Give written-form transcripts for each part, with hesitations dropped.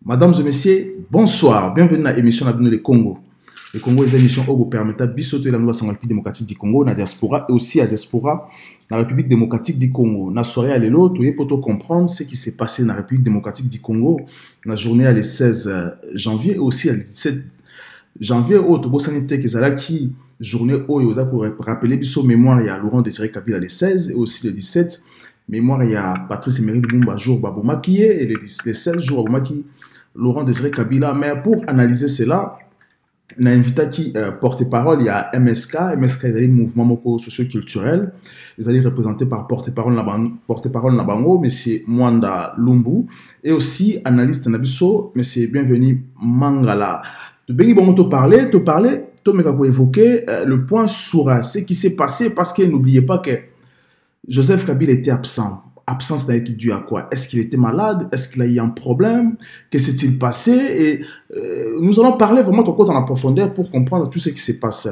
Mesdames et messieurs, bonsoir. Bienvenue à l'émission de Congo. Le Congo est une émission qui vous permet de la nouvelle République démocratique du Congo, la diaspora et aussi la diaspora dans la République démocratique du Congo. Dans la soirée à l'élo, tout est pour comprendre ce qui s'est passé dans la République démocratique du Congo, la journée à le 16 janvier et aussi à le 17 janvier. Autre sanité qui est qui journée où il pour rappeler biso mémoire il y a Laurent Désiré Kabila le 16 et aussi le 17 mémoire il y a Patrice Emery Lumumba jour Babomaki et le 16 jour Babomaki Laurent Désiré Kabila. Mais pour analyser cela, on a invité qui porte-parole, il y a MSK. MSK est un mouvement socio-culturel. Ils allaient représentés par porte-parole Nabango, M. Mwanda Lumbu, et aussi analyste Nabiso, M. Bienvenu Mangala. De Bengi Bongo te parler, te évoquer le point sur ce qui s'est passé, parce que n'oubliez pas que Joseph Kabila était absent. Absence n'a été due à quoi? Est-ce qu'il était malade? Est-ce qu'il a eu un problème? Que s'est-il passé? Et nous allons parler vraiment en profondeur pour comprendre tout ce qui s'est passé.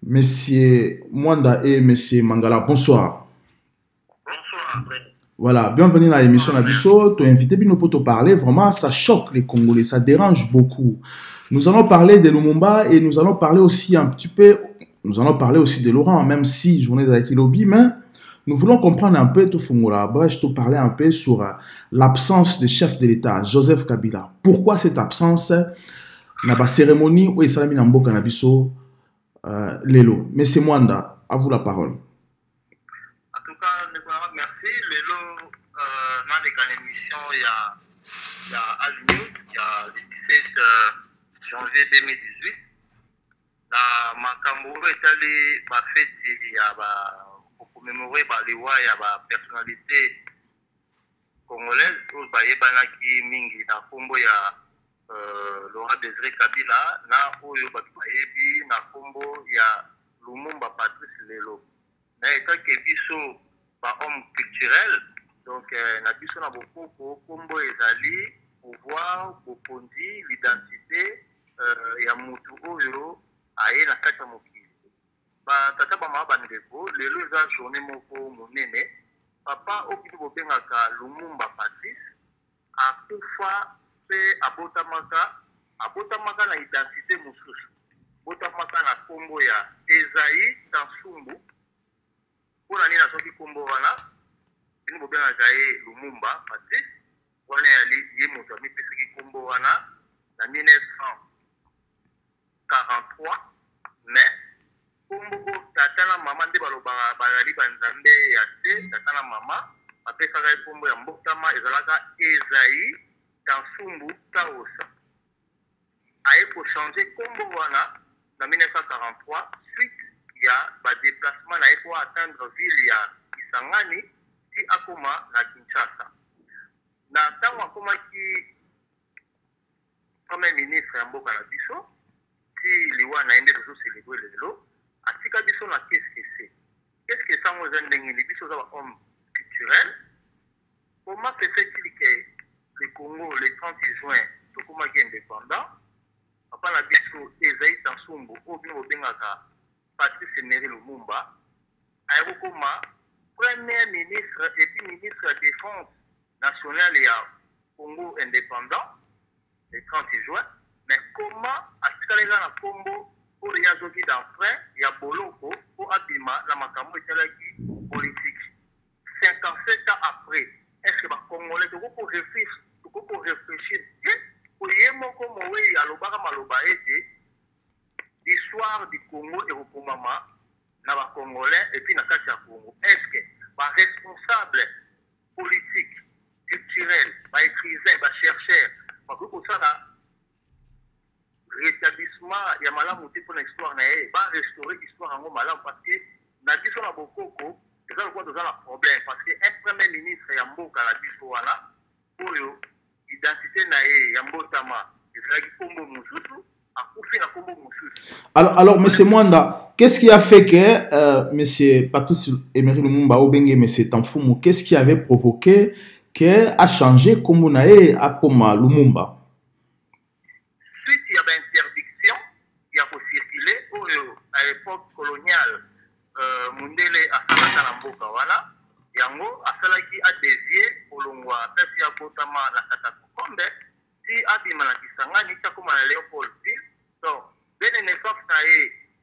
Monsieur Mwanda et Monsieur Mangala, bonsoir. Bonsoir. Voilà, bienvenue dans l'émission Nabiso. Tu es invité pour te parler. Vraiment, ça choque les Congolais, ça dérange beaucoup. Nous allons parler de Lumumba et nous allons parler aussi un petit peu, nous allons parler aussi de Laurent, même si journée de lobby, mais nous voulons comprendre un peu, je te parlais un peu sur l'absence du chef de l'État, Joseph Kabila. Pourquoi cette absence dans la cérémonie où il s'est mis dans le Nabiso Lelo? Monsieur Mwanda, à vous la parole. En tout cas, merci. Lelo, dans l'émission, il y a Alnews, il y a le 17 janvier 2018. Dans Makambo, il y a pour commémorer les rois, il y a la personnalité congolaise, il y a mingi na kombo ya Laurent Désiré Kabila, na oyo bayebi na kombo ya Lumumba Patrice Lelo. Na état que biso ba homme culturel, donc na biso na beaucoup kombo ezali pouvoir, bokondi, l'identité ya mutu oyo aye na kati ya mokili. Tata bama bandeko lelo eza journée moko monene papa okiti bobengaka Lumumba Patrice akufa pe abotamaka na identité mosusu abotamaka na kombo ya Ezaïe Tansumbu mpona nini asoki kombo wana bino bobengaka ye Lumumba Patrice wana ye moto amipesaki kombo wana na 1943 mais kombo tata na mama nde balobaka bazali banzambe ya te tata na mama bapesaka ye kombo ya mbotama ezalaka Ezaïe Tansumbu Taosa aye kochange kombo wana na 1943 suite ya badéplacement na ye po atteindre ville ya Kisangani ti akoma na Kinshasa. Na ntango akomaki premier ministre ya mboka na biso ti liwa na ye nde tozoselebre lelo atika biso na qu'est-ce que ça nous a ndenge biso za homme culturel. Comment se fait-il que le Congo le 30 juin tokomaki indépendant papa na biso Ezaïe Tansumbu oyo bengaka Patrice Emery Lumumba ayekokoma premier ministre et puis ministre de la défense nationale ya Congo indépendant le 30 juin, mais comment atikalela na kombo oyo yazoki d'enfrein ya boloko po abima na makambo etalaki politique 57 ans après. Est-ce que les Congolais doivent réfléchir pour y moko mowe alobaka maloba ete l'histoire du Congo et au mama na ba Congolais et puis na kati ya Congo? Est-ce que ba responsable politique culturel ba écrivain ba chercheur ba ko sala rétablissement ya malamu te pour l'histoire na ye ba restaurer l'histoire en malamu parce que na biso na bokoko eza lokwa toza na problème parce que un premier ministre ya mboka na biso wana oyo identité na ye ya mbotama ezalaki kombo mosusu akufi na kombo mosusu. Alors monsieur Mwanda, qu'est-ce qui a fait que monsieur Patrice Emery Lumumba Obenge monsieur Tanfumu, qu'est-ce qui avait provoqué que a changé kombo na ye akoma Lumumba? Suite il y avait interdiction il y a circuler oyo à l'époque coloniale mundele asalaka na mboka wana yango asalaki a dévier olongwa pesi ya botama na kata kombe si Kisangani, comme à Léopoldville. Donc, dès la naissance,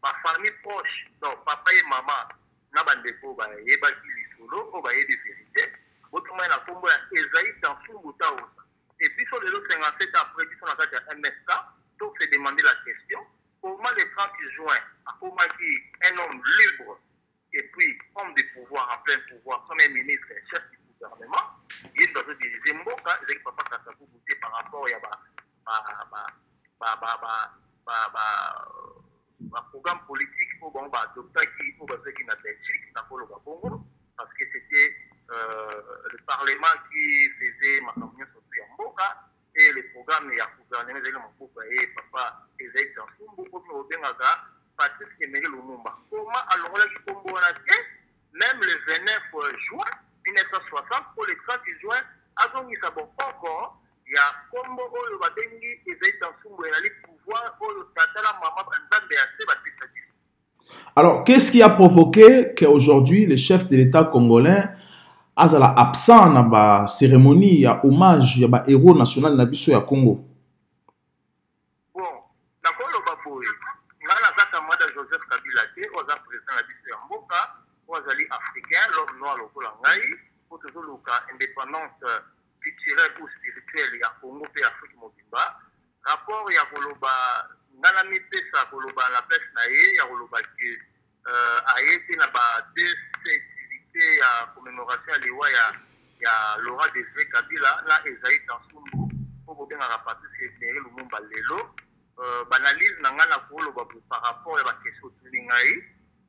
ma famille proche, donc papa et maman, n'a pas de défaut, et bah, qui est solo, ou bah, il y a des vérités. Autrement, la combo est Esaïe dans son bouton. Et puis, sur les autres 57 après, puis, on a fait un MSK, donc, c'est demander la question. Comment le 30 juin, à comment un homme libre, et puis homme de pouvoir, en plein pouvoir, Premier ministre, chef du gouvernement, il doit se dire, Zemboka, il ne pas ça vous goûter par rapport à programme politique pour docteur qui pour ceux qui n'a pas Congo, parce que c'était le Parlement qui faisait ma communion sur Mboka, et le programme il y a gouvernement de Mboka et papa Esaïe Tansumbu, comme au Bengaga, Patrice Emery Lumumba. Comment alors là qui Congo même le 29 juin 1960 pour le 30 juin, avant qu'il s'abonne encore, il y a Congo au Badengi Esaïe Tansumbu et le pouvoir au Tatala Mama Banzambe assez battu. Alors, qu'est-ce qui a provoqué qu'aujourd'hui, le chef de l'État congolais azala absent na ba cérémonie ya hommage ya ba héros national na biso ya Congo? Bon, d'accord le baboy. Ngala zaka mada Joseph Kabila te oza président na biso ya mboka, ozali africain, l'homme noir lokola ngai, pour toujours luka indépendance culturelle ou spirituelle ya Congo pe Afrique mobimba. Rapport ya koloba ngala mipesa koloba la presse na ye ya koloba ke ayete na ba ya commémoration ya Laurent Désiré Kabila na Esaïe Tansumbu pour bien rapporter Emery Lumumba lelo banalise na ngana ko par rapport à la question de ngai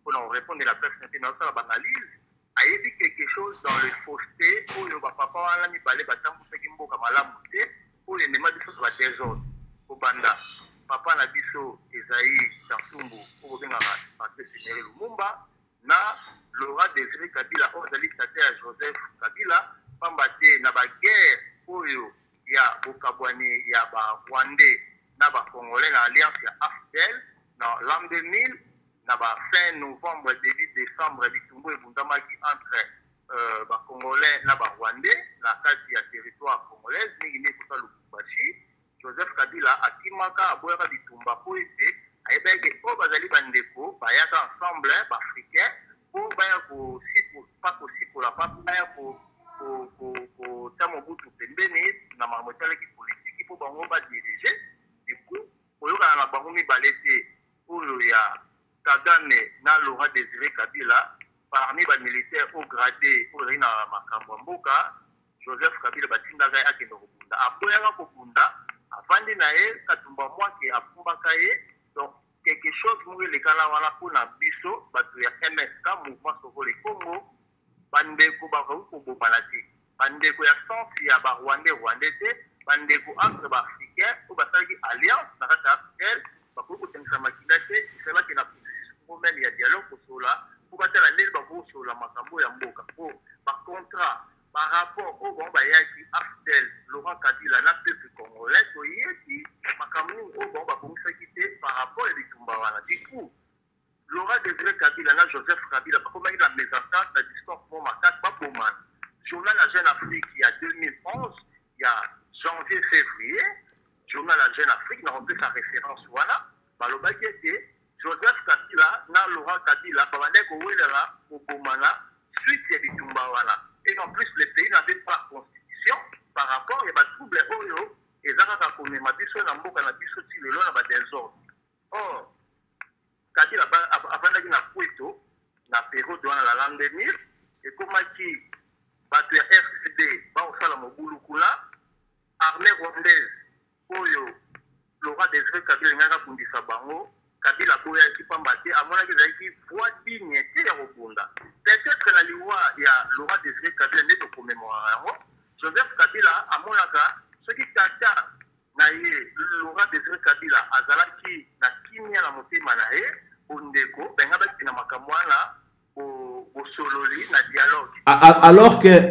pour répondre à la presse internationale banalise ayebi quelque chose dans le fausseté pour le papa wana mi balé batambu seki mboka malamu te pour les mémoires de ba désordre au banda papa na biso Esaïe Tansumbu pour bien rapporter Emery Lumumba na Laurent Désiré Kabila ozali tate ya Joseph Kabila pambate na ba guerre oyo ya bokabwani ya ba Rwandais na ba Congolais na alliance ya AFDEL na l'an 2000 na ba fin novembre début décembre bitumbu ebundamaki entre ba Congolais na ba Rwandais na kati ya territoire congolaise mingi ne kota Lubumbashi Joseph Kabila akimaka aboyaka bitumba po ete ayebeke o bazali bandeko bayaka ensemble ba africain pour baya ko sipo pas possible pour la papa baya ko tamo butu pembeni na mamotale ki politique pour bango ba diriger du coup oyoka na bango mi balete oyo ya Kagame na Laurent Désiré Kabila parmi ba militaires au gradé pour na makambo mboka Joseph Kabila batinda ga yake no kubunda aboyaka ko bunda avandi na ye katumba mwake afumbaka ye donc quelque chose mourir les Kalawana pour la biso, batu ya MSK, mouvement Sauver le Congo, bandeko bakaou pour balati, bandeko ya sens ya ba Rwandais Rwandais, bandeko entre ba africain, ou basaki alliance, na kata africaine, bakou ko tenisa makinate, c'est là qu'il y a pour même il y a dialogue pour cela, pour battre la nil bakou sur la makambo ya mboka, pour par contrat, par rapport au bon bayaki AFDEL, Laurent Kabila, la peuple congolais, soyez makambo au bon bakou s'acquitter par rapport à Bitumbawana. Du coup, Laurent Désiré Kabila, Joseph Kabila, comment il a mis en place la distance pour Makat, Baboman. Journal La Jeune Afrique, il y a 2011, il y a janvier-février, Journal La Jeune Afrique, on a repris sa référence, voilà, Balobaki était Joseph Kabila, Laurent Kabila, Babaneko Ouélara, Obomana, suite à Bitumbawana. Et en plus, le pays n'avait pas de constitution par rapport à des troubles oyo, et Zaka Kone, Mabiso, Namboka, Nabiso, Tilelo, na désordre. Or, Kabila, avant na Puerto, na période de l'an 2000, et comme qui, battu RCD, Baosala Mobulu Kula, armée rwandaise, oyo, Laurent Désiré Kabila, Nganga Kundisa Bango, Kabila Boya qui pambate, à mon avis, qui voit digne, et Robunda. Peut-être que la loi, il y a Laurent Désiré Kabila, n'est pas commémoré. Joseph Kabila, à mon avis, ce qui tata, naye, Laurent Désiré Kabila, Azalaki, na kimia na motema na ye, ondeko, bengabaki na makamwana, au sololi, na dialogue.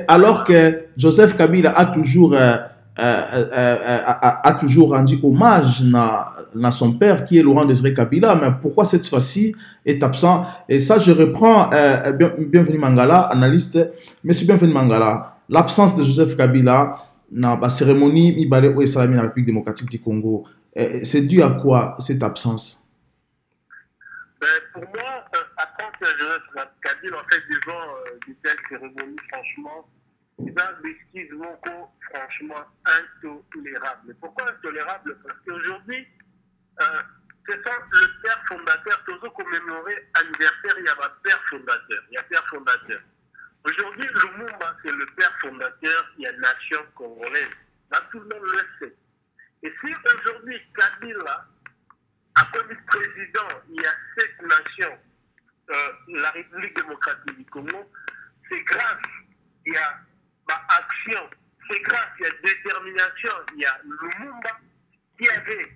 Alors que Joseph Kabila a toujours rendu hommage à son père qui est Laurent Désiré Kabila, mais pourquoi cette fois-ci est absent? Et ça, je reprends Bienvenu Mangala, analyste. Monsieur Bienvenu Mangala, l'absence de Joseph Kabila la cérémonie Ibale ou Salami la République démocratique du Congo. C'est dû à quoi cette absence? Pour moi, après Kabila, en fait, devant de telles cérémonies, franchement, c'est un vestige locaux, franchement, intolérable. Pourquoi intolérable? Parce qu'aujourd'hui, c'est ça le père fondateur, toujours commémoré anniversaire, il y a un père fondateur. Il y a père fondateur. Aujourd'hui, Lumumba, c'est le père fondateur, il y a la nation congolaise. Là, tout le monde le sait. Et si aujourd'hui, Kabila, à comme président, il y a cette nation, la République démocratique du Congo, c'est grâce, il y a action, c'est grâce, il y a détermination, il y a Lumumba qui avait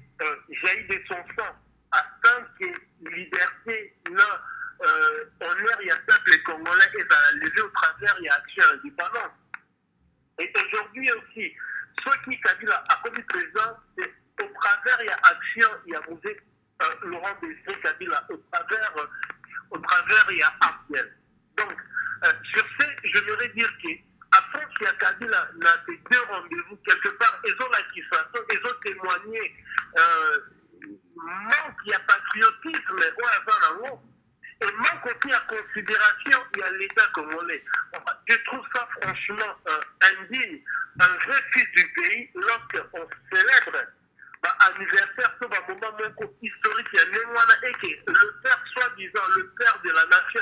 jailli de son sang afin que liberté, honneur, il y a peuple congolais et ça a levé au travers, il y a action indépendante. Et aujourd'hui aussi, ceux qui Kabila a comme président, c'est au travers, il y a action, il y a Mosé, Laurent Désiré Kabila, au travers, il y a Abdel. Donc, sur ce, je voudrais dire que après qu'il y a Kabila, dans ces deux rendez-vous, quelque part, ils ont l'acquisition, ils ont témoigné, manque, il y a patriotisme, et manque aussi à considération, il y a l'État congolais. Je trouve ça franchement indigne, un vrai fils du pays, lorsqu'on célèbre anniversaire, c'est un moment historique, il y a et que le père, soi-disant, le père de la nation,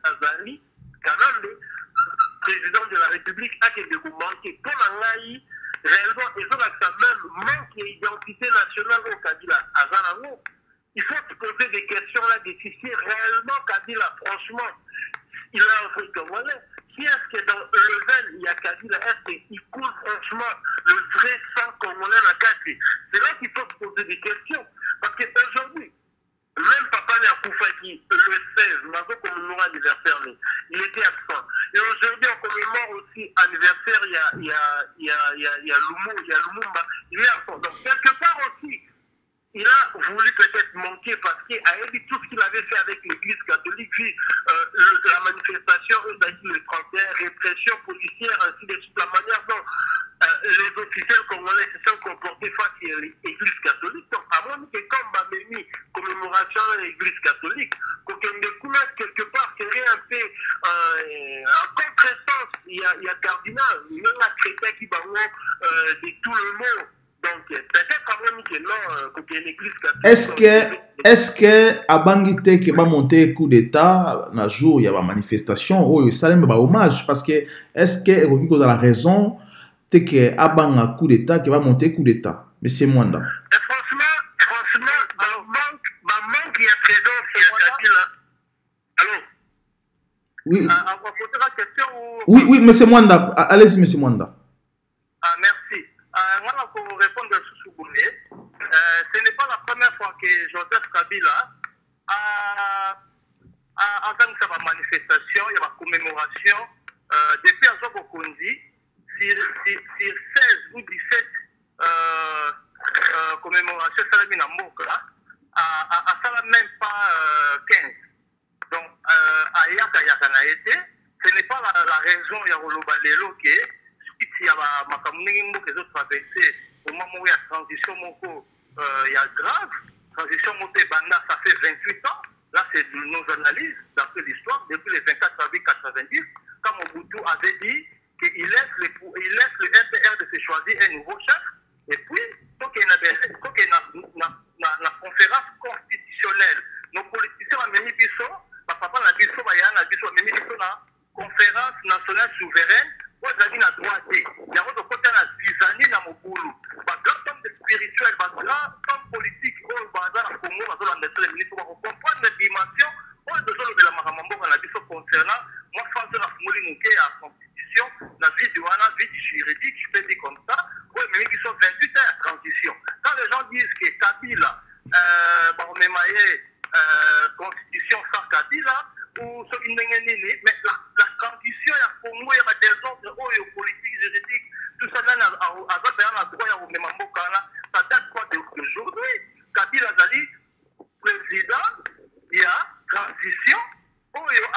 Azali, Kanande, président de la République, a été manqué. Pour l'Angaï, réellement, ils ont même manque d'identité nationale au Kabila. Azanango, il faut se poser des questions là, des si réellement Kabila, franchement, il a un vrai congolais. Qui est-ce que dans le veine, il y a Kabila, est-ce qu'il coule franchement le vrai sang congolais dans la Kati? C'est là qu'il faut se poser des questions. Parce qu'aujourd'hui, même Papa Koufaki, le 16, Mazo commémore anniversaire, il était absent. Et aujourd'hui, on commémore aussi anniversaire, il y a Lumumba, il est absent. Donc, quelque part aussi, il a voulu peut-être manquer parce qu'il a dit tout ce qu'il avait fait avec l'église catholique, puis la manifestation, le 31, répression policière, ainsi de suite, la manière dont les officiels congolais se sont comportés face à l'église catholique. Donc, à moins que comme Bameni, commémoration de l'église catholique, quelque part, serait un peu en contresens. Il y a cardinal, il y a un chrétien qui va de tout le monde. Donc, peut-être même que non, que l'église catholique. Est-ce que Abangite qui va monter coup d'état, un jour il y a une manifestation, ou ça va hommage, parce que est-ce que vous avez la raison que Abang coup d'état qui va monter coup d'état, mais c'est Mwanda. Franchement, manque il y a présence, il y a Kabila. Allô? Oui. On va poser la question ou... Oui, monsieur Mwanda, allez-y, monsieur Mwanda. Ah, merci. Voilà, pour répondre à Soussouboulé, ce n'est pas la première fois que Joseph Kabila a organisé sa manifestation, il y a une commémoration. Depuis un jour au Kondi, sur 16 ou 17 commémorations, ça n'a pas même pas 15. Donc, à Yaka n'a été, ce n'est pas la raison, il y a Olobalelo qui est. Il y a des autres traversées au moment où il y a transition, il y a grave. Transition Banda, ça fait 28 ans. Là, c'est nos analyses d'après l'histoire, depuis les 24 avril 90, quand Mobutu avait dit qu'il laisse le NPR de se choisir un nouveau chef. Et puis, il y a la conférence constitutionnelle. Nos politiciens ont mis papa la conférence nationale souveraine. Il y a droit il y a un côté de la Mobulu. Grand homme spirituel, grand homme politique, pour comprendre les dimensions, de la Maramambo, concernant, moi, face de la constitution, la vie du juridique, je peux dire comme ça, mais ils sont 28 ans à transition. Quand les gens disent que Kabila, constitution sans Kabila, ou ce qui n'est mais la transition, il y a Congo, il y a des ordres politiques, juridiques, tout ça, à droit, ça date quoi d'aujourd'hui? Kabila Zali, président, il y a transition, il y a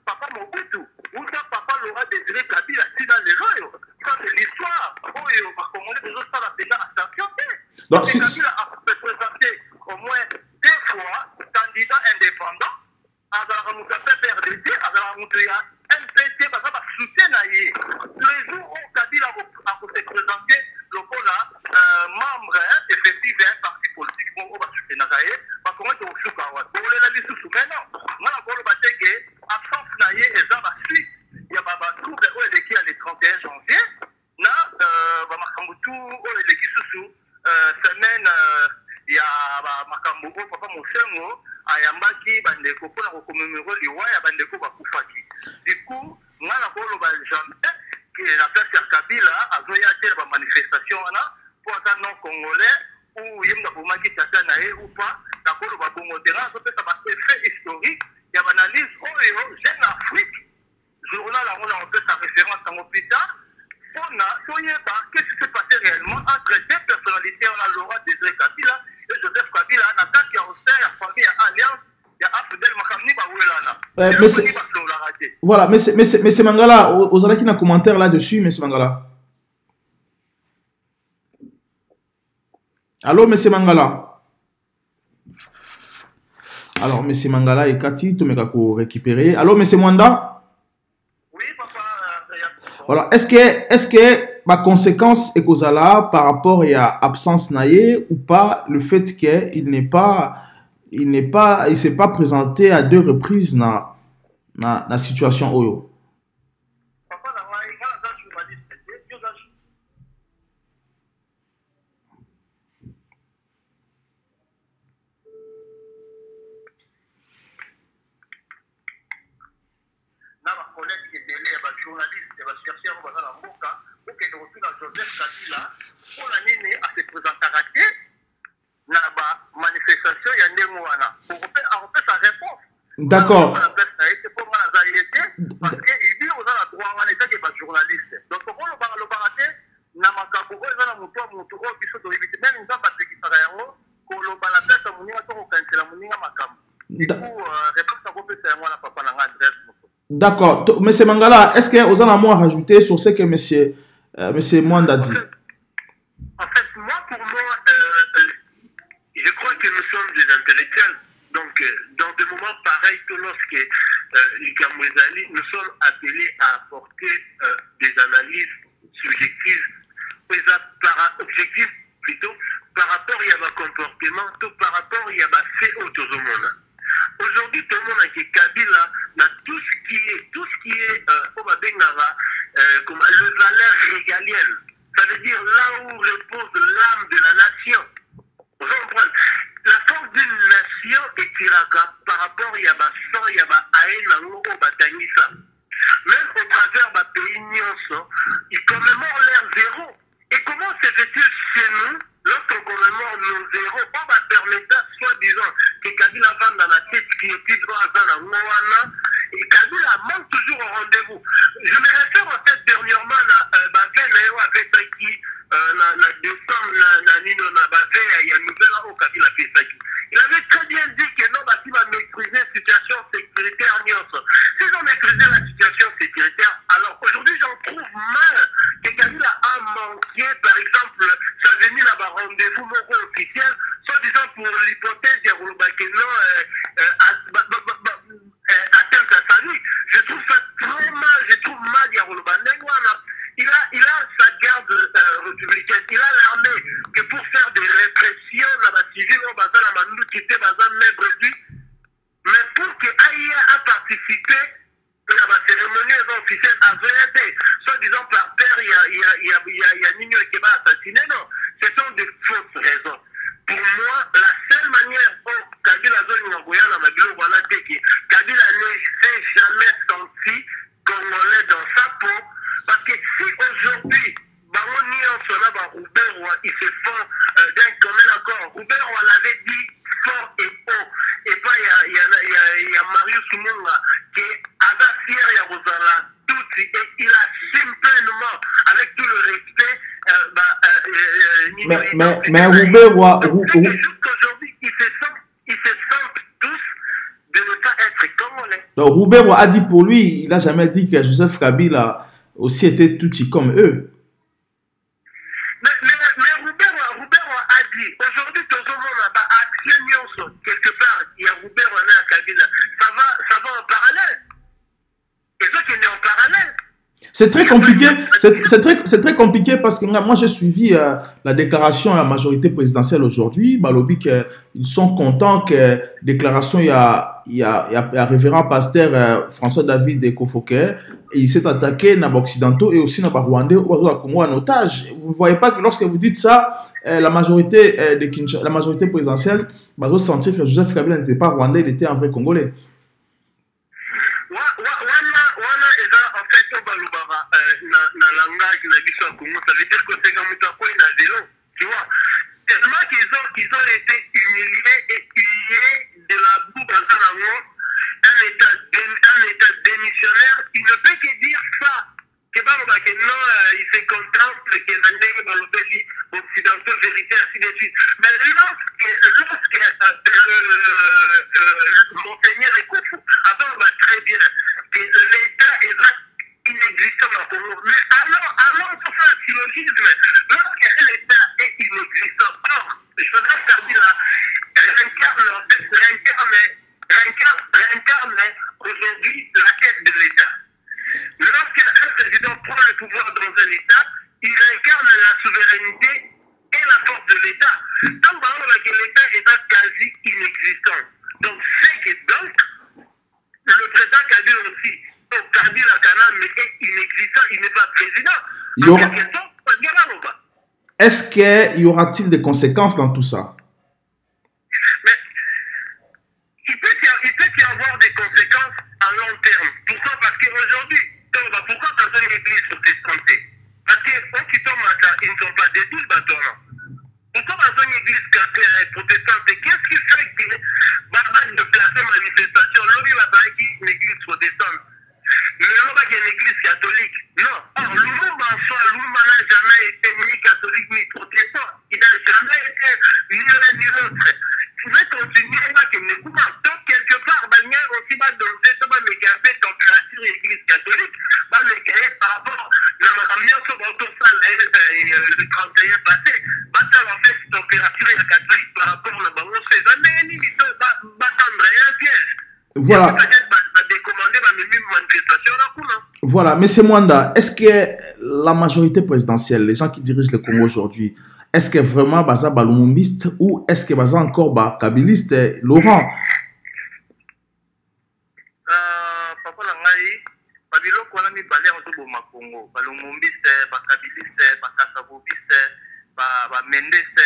papa Mobutu, papa Laurent Désiré Kabila, c'est dans les lois. Donc, Kabila a présenté au moins 2 fois candidat indépendant. Azala Moussa PRDC, Azala Moussa MPT, parce que soutien le jour où Kabila a se présenté, le membre effectif d'un parti politique, on va soutenir parce qu'on est au Soukawa. On est là, sous maintenant. Moi, on va dire que absence naïe et ça va suite. Il y a un trouble qui est le 31 janvier. Na, Makambutu, on est sous semaine. Il y a Makambo, Papa Moussengo, Ayambaki, Bandeko, pour la commémorer l'Iwaya, Bandeko, Bakufaki. Du coup, moi, la Polo Benjamin, qui est la place de Kabila, a voyagé la manifestation pour un non-congolais, ou il y a un qui Tatanae ou pas, la Polo Babongotera, ça fait un effet historique. Il y a une analyse, Jeune Afrique, journal, on a fait sa référence en hôpital. Qu'est-ce qui s'est passé réellement entre 2 personnalités, on a Laurent Désiré Kabila et Joseph Kabila, on a 4 qui ont fait la famille Alliance, il y a Afdel Makamni Bawelana. Voilà, mais c'est Mangala, vous avez un commentaire là-dessus, mais c'est Mangala. Allô, M. Mangala. Alors, M. Mangala et Cathy, tu m'as récupéré. Allô, M. Mwanda. Oui, papa. Voilà, est-ce que ma conséquence est causale par rapport à absence naïe ou pas le fait qu'il il s'est pas présenté à 2 reprises dans la situation Oyo. Joseph Kabila, pour la nini à se présenter à raté, na ba manifestation ya ndengwana. Pour faire sa réponse. D'accord. Parce que il dit aux la droit on était que journaliste. Donc pour le baraté na makabo na mutu o biso do ibite même nzamba tekisaka yango ko lo bala pesa muninga to ko kansela muninga makamo. Du coup réponse à kopesa yango na papa na adresse. D'accord. Monsieur Mangala, est-ce que vous avez un mot à rajouter sur ce que monsieur Mwanda dit? En fait, pour moi, je crois que nous sommes des intellectuels. Donc, dans des moments pareils que lorsque les Kamouezali, nous sommes appelés à apporter des analyses subjectives, objectives plutôt, par rapport à un comportement, par rapport à un fait autour du monde. Aujourd'hui, tout le monde a dit Kabila, tout ce qui est comme le valeur régalienne. Ça veut dire là où repose l'âme de la nation. Vous comprenez? La force d'une nation est tiraka par rapport à ma sang, il y a ma haine, au Batangisa. Même au travers de pays, ils commémorent leur zéro. Et comment se fait-il chez nous, lorsqu'on commémore nos zéros, on va permettre, soi-disant, que Kabila va dans la tête qui est plus droit dans la Moana, et Kabila manque toujours au rendez-vous. Je me réfère en fait dernièrement à Bavel, avec qui, la décembre, il y a une nouvelle au Kabila Pesaki. Il avait très bien dit que non, il va maîtriser la situation sécuritaire. S'ils ont maîtrisé la situation sécuritaire, alors aujourd'hui j'en trouve mal que Kabila a manqué, par exemple, sa venue à un rendez-vous officiel, soi-disant pour l'hypothèse de Roulbakeno atteinte à sa vie. Je trouve ça trop mal, je trouve mal il a sa garde républicaine, il a l'armée que pour faire des répressions dans la civile, on va dans la mandou qui était dans un maigre but, mais pour que AIA a participé à la cérémonie officielle à VRD, soi-disant par terre, il y a Nino qui va assassiner, non, ce sont des fausses raisons. Pour moi, la seule manière pour Kabila Kabila ne s'est jamais senti congolais dans sa peau, parce que si aujourd'hui, ils se font d'un commun accord, Roubaix l'avait dit fort et haut, et pas il y a Marius Munga qui a fier à Rosala, tout, et il assume pleinement, avec tout le respect, mais Roubaix, jusqu'aujourd'hui, ils se sentent tous de ne pas être congolais. Donc Roubaix a dit pour lui, il n'a jamais dit que Joseph Kabila aussi était tout comme eux. Mais Roubaix a dit, C'est très compliqué, c'est très compliqué parce que moi j'ai suivi la déclaration à la majorité présidentielle aujourd'hui. Balobi ils sont contents que déclaration il y a révérend pasteur François David Ekofoke et il s'est attaqué à occidentaux et aussi à Rwandais ou à Congo en otage. Vous ne voyez pas que lorsque vous dites ça, la majorité la majorité présidentielle va sentir que Joseph Kabila n'était pas rwandais, il était un vrai Congolais. Ça veut dire que c'est comme un vélo, tu vois. Tellement qu'ils ont été humiliés et humiliés de la boue dans un état démissionnaire. Il ne peut que dire ça. Que non, il se contemple que l'année dans le pays occidental, vérité, ainsi de suite. Mais lorsque Monseigneur Ekofo a très bien que l'État est inexistant dans le Congo. Mais alors, pour faire un syllogisme, lorsqu'un État est inexistant, or, Joseph Kabila réincarne aujourd'hui la quête de l'État. Lorsqu'un président prend le pouvoir dans un État, il incarne la souveraineté et la force de l'État. Tant que l'État est quasi inexistant. Donc, c'est que le président Kabila aussi, Kabila Kanam est inexistant, il n'est pas président. Est-ce qu'il y aura-t-il des conséquences dans tout ça? Mais il peut y avoir des conséquences à long terme. Pourquoi? Parce qu'aujourd'hui, pourquoi dans une église protestante? Parce que ils ne sont pas des douze bâtons. Pourquoi dans une église protestante? Qu'est-ce qui fait que de placer manifestation, l'objet va une église protestante? Mais une église catholique. Non. Or, Lumumba en soi, Lumumba n'a jamais été ni catholique ni protestant. Il n'a jamais été ni l'un ni l'autre. Il veut continuer à donc quelque part, il y a aussi des température église catholique, par rapport à le 31 passé, en fait température catholique par rapport à ces années, un piège. Voilà. Voilà, M. Mwanda, est-ce que la majorité présidentielle, les gens qui dirigent le Congo aujourd'hui, est-ce que vraiment baza balumumbiste ou est-ce que baza encore kabiliste, Laurent? Papa Langai, Babilo Kwana mi balé en tout Congo, balumumbiste, bakabiliste, bakasabobiste, bamendeste,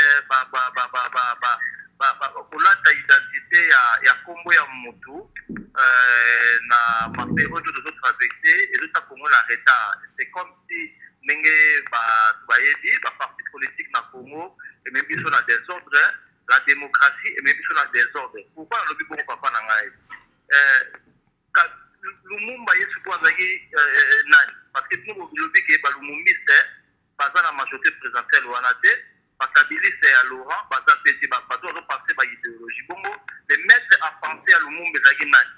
kolata identité ya kombo ya mutu na mapériode de traversé et de ta Congo la retard. C'est comme si nenge bayebi ba parti politique na Congo et même sur la désordre, la démocratie et même sur la désordre. Pourquoi le bi bon papa na ngai Lumumba yesu po azaki nani parce que nous le bi ke ba lumumbiste baza na majorité présidentielle wana te bakabiliste ya Laurent baza peti bato ozo penser ba idéologie bongo de mettre à penser à Lumumba ezaki nani.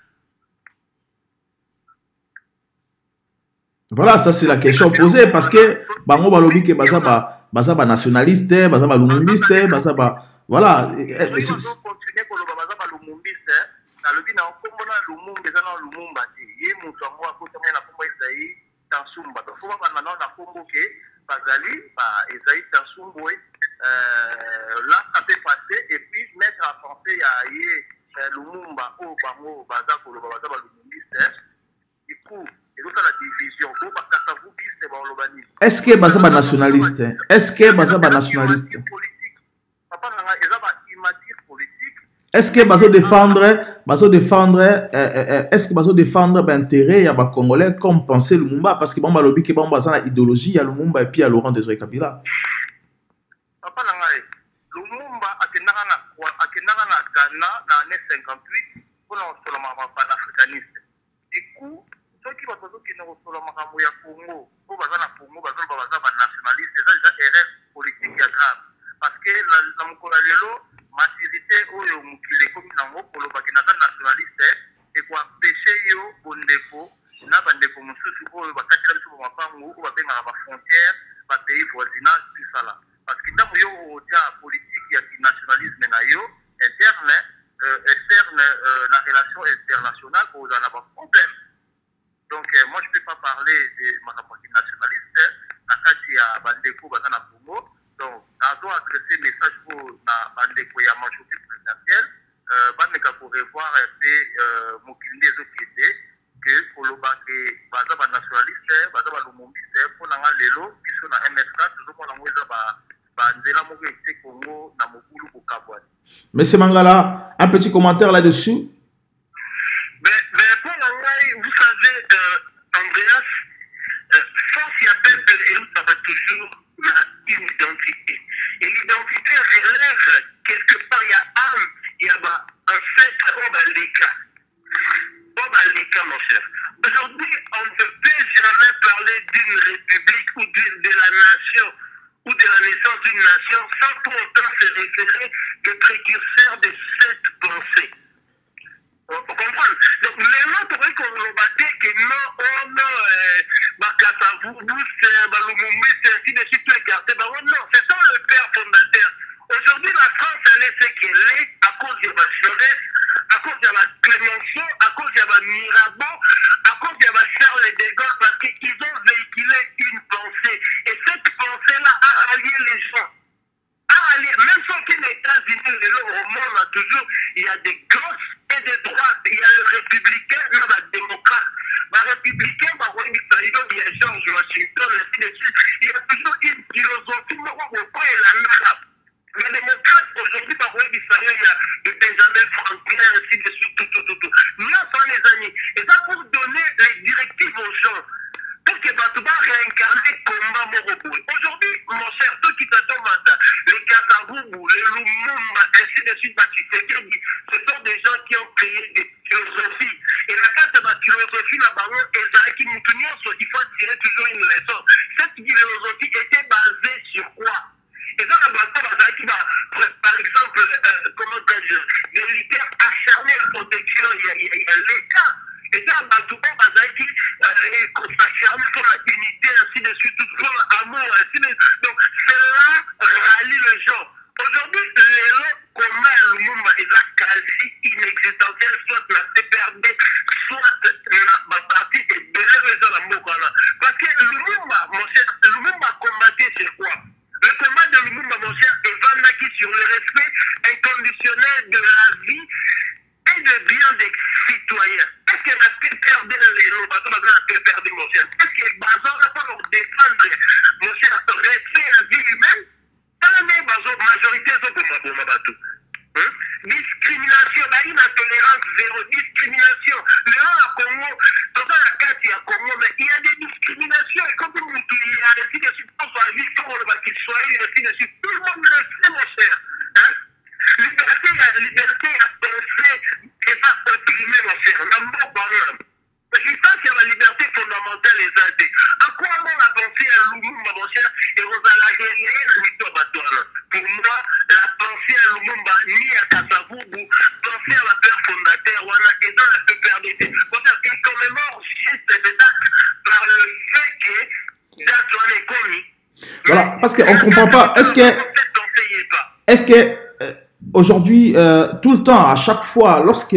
Voilà, ça c'est la question posée parce que bango balobi ke baza ba nationaliste, baza ba lumumbiste, baza ba voilà. Continuer koloba baza ba lumumbiste, alobi na kombo na Lumumba eza na Lumumba te. Ye mutu ngo akotama na kombo Isaïe Tansumba. Donc faut pas maintenant na kombo ke bazali Isaïe Tansumba là ça peut passer et puis mettre à penser à Lumumba au bango baza koloba baza ba lumumbiste. Du coup la division. Est-ce que Bazaba nationaliste? Est-ce que Bazaba nationaliste? Est-ce que Bazo défendre, est-ce que Bazo défendre l'intérêt ya ba Congolais comme penser Lumumba parce que bon balobi que bon baza na idéologie ya Lumumba et puis à Laurent Désiré Kabila. Papa nangai Lumumba akenaka na Ghana na année 58 pour la panafricaniste. Du coup qui va toujours qui nous sur le makambo ya Congo pour baza na Congo baza ba nationaliste c'est une erreur politique grave parce que la mokolo lelo maturité oyo mukile comme nango polo bakina nationaliste et quoi empêcher yo bondeko na bandeko mususu oyo bakatela biso mapango ou babenga ba frontière ba pays voisinage tout ça là parce que tant yo ota politique ya nationalisme na yo interne externe la relation internationale aux en avoir problème. Donc, moi, je ne peux pas parler de ma na Congo. Donc, nazo adresser message pour na bandeko ya majorité présidentielle. Bameka pour revoir mokili des autres idées que koloba ke baza ba nationaliste, baza ba lumumbiste pour na lelo biso na MSK toujours pour na mweza ba nzela moko ete Congo na mokulu bokabwa. Monsieur Mangala, un petit commentaire là-dessus. Mais pour Nangai, vous savez, Andreas, force et peuple, et nous avons toujours une identité. Et l'identité relève quelque part, il y a âme, il y a ancêtre, Obaleka, mon cher. Aujourd'hui, on ne peut jamais parler d'une république ou de la nation ou de la naissance d'une nation sans pour autant se référer que précurseur de cette pensée. Vous comprenez? Donc, les gens pourraient qu'on le battait que non, oh non, Bakasavou, Balumumbi, ainsi de suite, tout écarté. Non, c'est ça le père fondateur. Aujourd'hui, la France, elle est ce qu'elle est à cause de la Jaurès, à cause de la Clémenceau, à cause de la Mirabeau, à cause de la Charles de Gaulle, parce qu'ils ont véhiculé une pensée. Et cette pensée-là a rallié les gens. Même sans qu'il les États-Unis, au monde, toujours, il y a des gauches et des droites. Il y a le républicain et le démocrate. Le républicain, il y a George Washington, ainsi de suite. Il y a toujours une philosophie, le démocrate, aujourd'hui, il y a Benjamin Franklin, ainsi de suite, tout. Nous sommes les amis. Et ça pour donner les directives aux gens. Pour que Batouba réincarner combat Morobo. Aujourd'hui, mon cher, tout qui t'attendent, les Kasavubu, les Lumumba, ainsi de suite, ce sont des gens qui ont créé des philosophies. Et la carte de la philosophie, là-bas, il faut tirer toujours une leçon. Cette philosophie était basée sur quoi? Et ça, par exemple, comment dire, les militaires acharnés à la protection, il y a l'État. Et ça, Batouba, s'acharne pour la unité, ainsi de suite, pour l'amour, ainsi de suite. Donc, cela rallie les gens. Aujourd'hui, les gens, comment Lumumba est la quasi inexistentielle, soit la CPRD, soit la partie et de l'héros de la Mokala. Parce que Lumumba, mon cher, Lumumba combattait sur quoi? Le combat de Lumumba, mon cher, est vandaki sur le respect inconditionnel de la vie et de bien des citoyens. Est-ce que la PPRD, mon cher, est-ce que Bazar va pas leur défendre, mon cher, respect à la vie humaine? Pas la même majorité, c'est pour ma bateau. Discrimination, une intolérance zéro, discrimination. Le à Congo, dans la carte, il y a Congo, mais il y a des discriminations. Et comme vous il y a ainsi de suite, pour la vie, pour le qu'il soit, ainsi de suite. Tout le monde le sait, mon cher. Liberté à penser et pas opprimer, mon cher. L'amour par l'homme. Je pense qu'il y a la liberté fondamentale et zadée. À quoi on a pensé à Lumumba, mon cher, et vous allez pour moi, la pensée à Lumumba, ni à Kasavubu, pensée à la père fondateur, et dans la PPRD. Il commémore juste cet acte par le fait que Datoine est connu. Voilà, parce qu'on ne comprend pas. Est-ce que aujourd'hui, tout le temps, à chaque fois, lorsque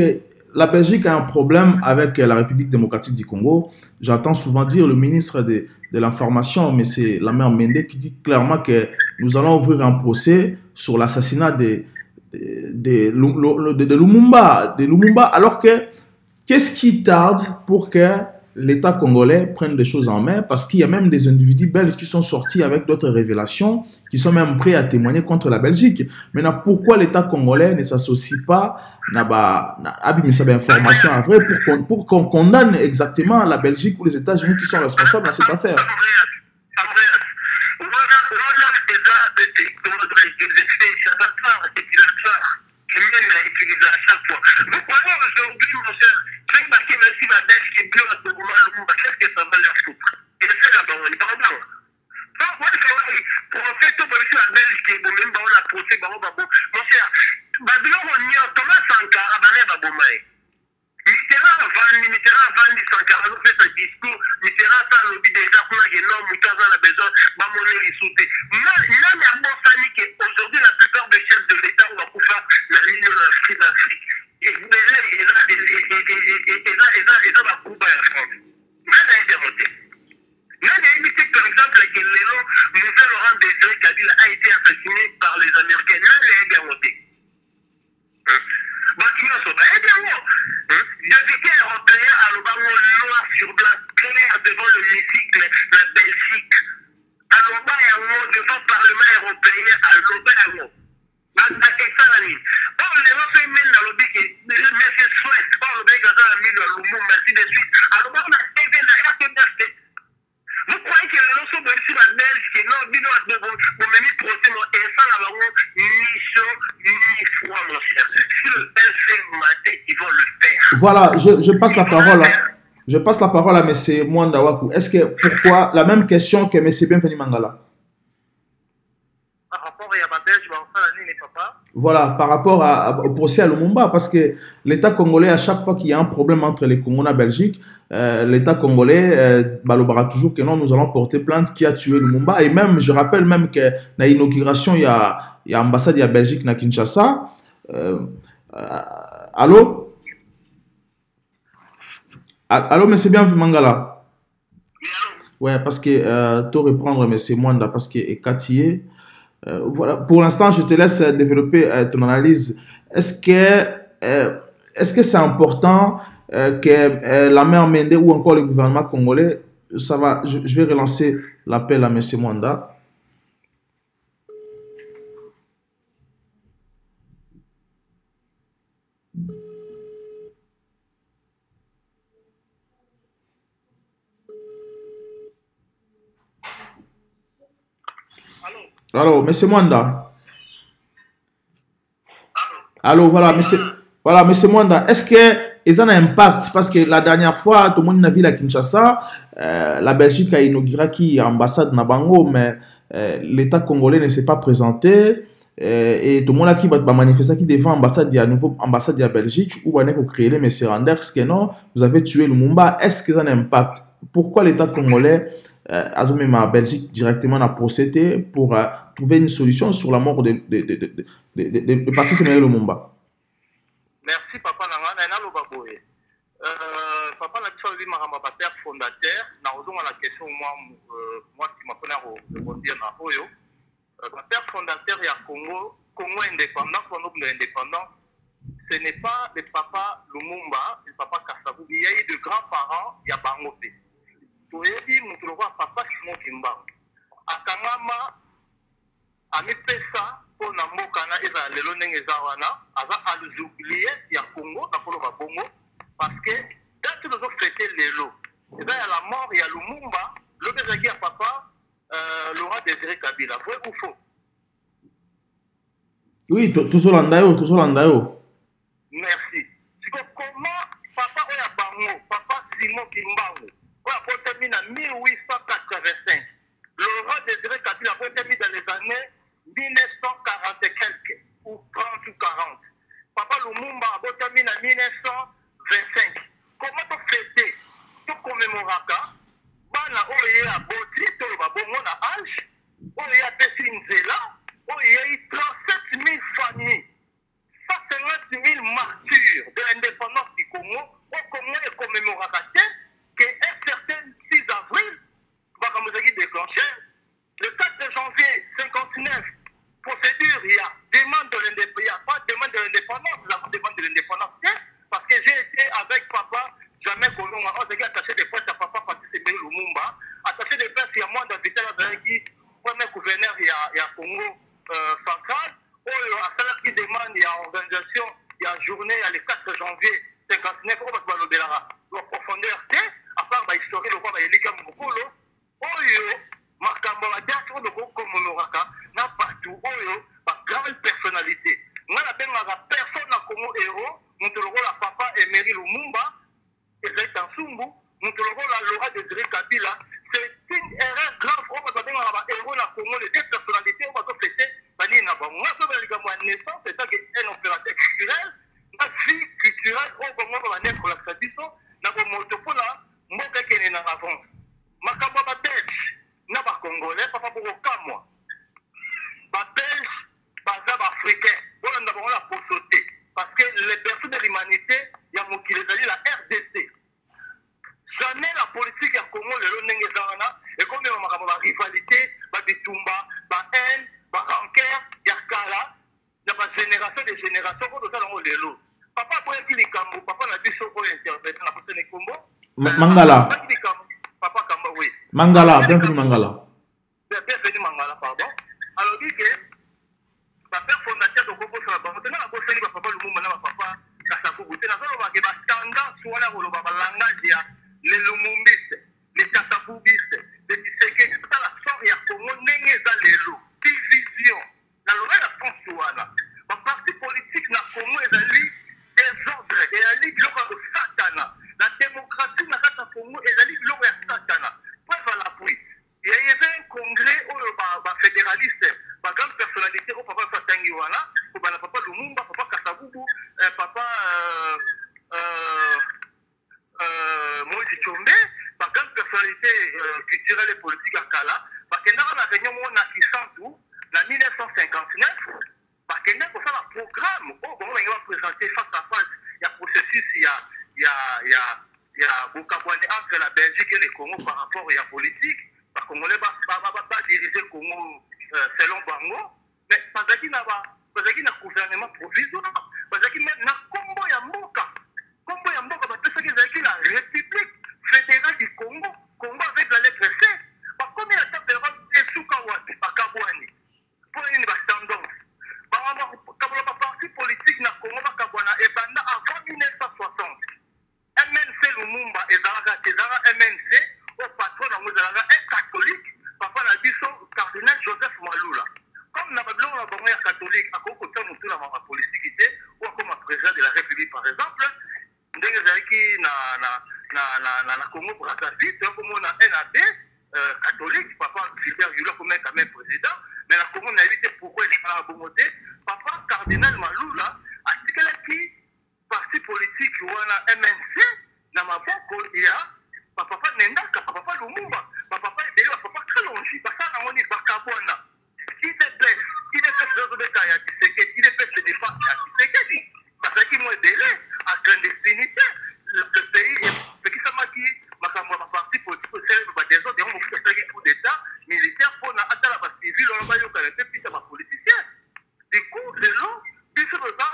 la Belgique a un problème avec la République démocratique du Congo, j'entends souvent dire le ministre de l'information, mais c'est la mère Mende qui dit clairement que nous allons ouvrir un procès sur l'assassinat de Lumumba, alors que qu'est-ce qui tarde pour que l'État congolais prenne des choses en main? Parce qu'il y a même des individus belges qui sont sortis avec d'autres révélations, qui sont même prêts à témoigner contre la Belgique. Maintenant, pourquoi l'État congolais ne s'associe pas à information à vrai pour qu'on condamne exactement la Belgique ou les États-Unis qui sont responsables dans cette affaire? Aujourd'hui, la plupart des chefs de l'État ont couvert la ligne de l'Afrique. Et là, va couper la France. Par exemple, que les noms, nous allons rendre des Kabila a été assassiné par les Américains. Là, les Aïe le député européen a le ballon noir sur blanc clair devant l'hémicycle, la Belgique. Alors, devant le Parlement européen, à l'Obayango. Or, les gens se mettent dans le but que M. Souhaite, or, le mec a mis le Lumumba, ainsi de suite. Alors, on a TV, la RTBST. Vous croyez que les gens sont venus la Belge, que non, dis-nous, vous m'avez procès, et ça, là, ni chaud, ni froid, mon cher. Si le Belge fait mater, ils vont le faire. Voilà, je passe la parole. Je passe la parole à M. Mwanda Waku. Est-ce que, pourquoi, la même question que M. Bienvenu Mangala? Par rapport à ma Belge, papa. Voilà, par rapport au procès à Lumumba, parce que l'État congolais, à chaque fois qu'il y a un problème entre les Congolais et la Belgique, l'État congolais balobara toujours que non, nous allons porter plainte qui a tué Lumumba. Et même, je rappelle même que dans l'inauguration, il y a l'ambassade de la Belgique à Kinshasa. Allô? Allô, M. Bienvenu Mangala? Ouais, parce que tu reprendre M. Mwanda, parce que est Katié. Voilà. Pour l'instant, je te laisse développer ton analyse. Est-ce que c'est important que la mère Mende ou encore le gouvernement congolais, ça va, je vais relancer l'appel à M. Mwanda. Allô, M. Mwanda. Allô, voilà, M. Mwanda. Est-ce que ça a un impact? Parce que la dernière fois, tout le monde a vu à Kinshasa, la Belgique a inauguré qui ambassade Nabango, mais l'État congolais ne s'est pas présenté. Et tout le monde a qui va manifester qui devant l'ambassade de la Belgique, ou on a créé M. Randers, que non, vous avez tué Lumumba. Est-ce que ça a un impact? Pourquoi l'État congolais ma Belgique directement a procédé pour trouver une solution sur la mort de Patrice Emery Lumumba? Merci, papa. Papa, la question de père fondateur, la question, moi qui m'appelle à rebondir dans le père fondateur, il y a Congo indépendant, Congo indépendant. Ce n'est pas le papa Lumumba, le papa Kassabou. Il y a eu de grands-parents, il y a Bangopé. Toyebi mutulokwa papa Simon Kimbangu akangama amipesa pona mboka na eza lelo ndenge eza wana aza aluzoublier ya Congo na koloba bongo parce que date de fêter lelo eza ya la mort ya Lumumba lobezaki ya papa Laurent Désiré Kabila vrai ou faux? Oui, toujours landayo. Merci. Comment papa oya bango papa Simon Kimbangu a terminé en 1885. Laurent Désiré Kabila a terminé dans les années 1940 et quelques, ou 30 ou 40. Papa Lumumba a terminé en 1925. Comment tu fêter? Tu commémoreras Bana Oye a boti, tu vas bon à âge. Oye a Pessinzela. Oye a eu 37 000 familles. 150 000 martyrs de l'indépendance du Congo. Au Congo, il commémorera qu'un certain 6 avril, Bakamuzaki déclenché, le 4 janvier 59, procédure, il y a demande de l'indépendance, il n'y a pas de demande de l'indépendance, la demande de l'indépendance, parce que j'ai été avec papa, jamais Kolonga, on s'est attaché des prêtres à papa Patrice Emery Lumumba, attaché des prêtres, il y a moins d'invités qui premier gouverneur, il y a Congo central, qui demande, il y a organisation, il y a journée, il y a le 4 janvier 59, on va se de la profondeur, à part l'histoire, le roi Elika Mokolo, Oyo, Makambo, la diaspora de Komonoraka, n'a pas tout, Oyo, ma grande personnalité. Moi, la personne à Congo héros, nous te le la papa Emery Lumumba, et c'est un Sumbu, nous te le la Laurent Désiré Kabila, c'est une erreur grave, on va dire héros à Congo, les deux personnalités, on va se fêter, moi, je vais dire, moi, naissance, c'est ça qui est un opérateur culturel, la vie culturelle, on va naître la tradition, na ko motopola mboka kene na avance makamba ba belge na ba congolais papa boko kamwa ba belge ba za ba africain on a la pour sauter parce que les personnes de l'humanité ya mokile zali la RDC jamais la politique ya Congo le ndenge zana et comme makamba ba rivalité ba bitumba ba haine Mangala. Papa Kamba, oui. Mangala, bienvenue Mangala. Bienvenue Mangala, pardon. Alors, dit que ma père fondateur de Congo sur la banque, maintenant, la bosse, papa Lumumba, papa Kassakoubou, c'est la zone où il y a tendance, soit là où le langage, les Lumumbistes, les Kassakoubistes, les Tshisekedi, c'est la sorte, il y a Congo, n'est dans les lots, division. Dans le reste, la France, voilà. Ma parti politique, na Congo, est dans désordre, et la ligue, l'ordre de Satana. La démocratie, na Congo, est dans l'ordre de Satana. Preuve à l'appui. Il y avait un congrès où les fédéralistes, les grandes personnalités, où papa Fatangiwana, où papa Lumumba, papa Kassakoubou, papa Moïse Tchombe, les grandes personnalités culturelles et politiques à Kala, parce que dans la réunion où on a Kisantu, en 1959, parce que dans le programme, où on va présenter face à face, il y a processus, il y a Bokabouane entre la Belgique et le Congo par rapport à la politique. Les Congolais ne vont pas diriger le Congo selon Bango, mais parce qu'il y a un gouvernement provisoire, parce qu'il y a un combo Yamboka. Combo Yamboka, parce qu'il y a la République fédérale du Congo, Congo avec la lettre C. Par combien de temps de Soukawati, à Kabouani, pour une tendance. Par le parti politique na Congo, et pendant avant 1960, MNC Lumumba et Zara MNC, au patron de un catholique, papa l'a dit son cardinal Joseph Maloula. Comme nous avons un catholique, à côté de la politique, ou comme président de la République, par exemple, nous avons Congo Brazzaville, comme on a NAD, catholique, papa Philbert Yula comme quand même président, mais la Congo n'a évité pourquoi il est à la bonté. Papa cardinal Maloula a dit que parti politique ou un MNC, dans ma voix, il y a papa Nendaka, papa Lumumba, papa Ebele, papa Kalonji, papa Namoni Bakabwana. Il dépêche de Kaya Tshisekedi, il dépêche de défendre Tshisekedi. Parce qu'il m'a délai à clandestinité, le pays est qui ça m'a dit, ma parti politique, c'est des autres, on m'a fait un coup d'État militaire pour la civile, on va y avoir puis ça m'a politicien. Du coup, c'est long, puis ce n'est pas